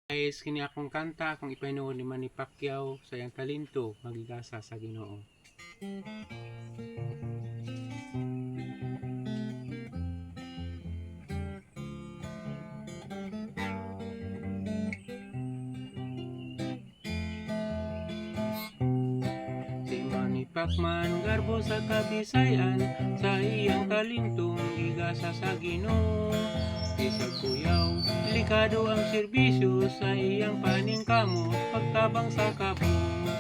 Guys, kini akong kanta akong ipainuod ni Manny Pacquiao sa iyang talento magigasa sa Ginoo. Si Manny Pacman garbo sa Kabisayan, sa iyang talentong gigasa sa Ginoo. Isang kuyaw, delikado ang serbisyo sa iyang paningkamot, pagtabang sa kabus.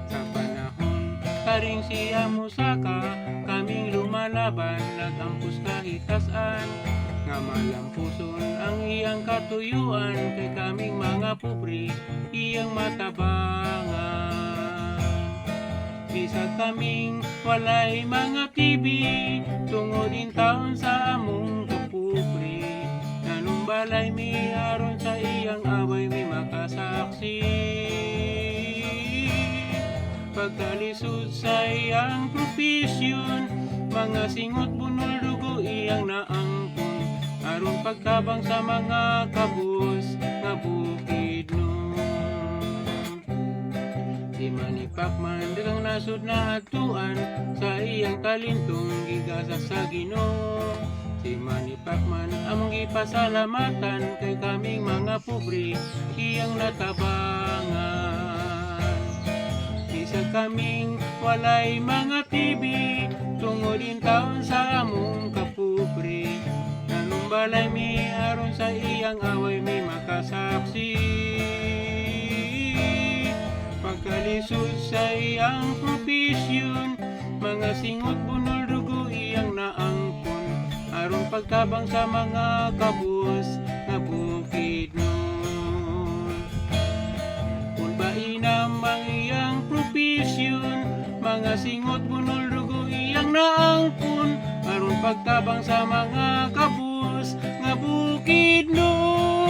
Sa panahon, karing siya musaka, kaming lumalaban, nagampus kahit tasan. Nga malampuson ang iyang katuyuan, kay kaming mga pobre, iyang matabangan. Bisag kaming walay mga TV, tungod in taon sa among kapobre. Balay mi aron sa iyang away mi makasaksi, pagkalisod sa iyang profesyon, mga singot bunol dugo iyang naangkon, aron pagtabang sa mga kabus nga bukid nun. Si Manny Pacman dagang nasud na atuan, sa iyang talentong gigasa sa Ginoo. Si Manny Pacman among ipasalamatan, kay kaming mga pobre iyang natabangan. Bisag kaming walay mga TV, tungod in taon sa among kapobre. Nanumbalay mi aron sa iyang away mi makasaksi, pagkalisod sa iyang profesyon, mga singot bunol dugo iyang naangkon, aron pagtabang sa mga kabus nga bukid nun. Kung bainam ang iyang profesyon, mga singot bunol dugo iyang naangkon, aron pagtabang sa mga kabus nga bukid nun.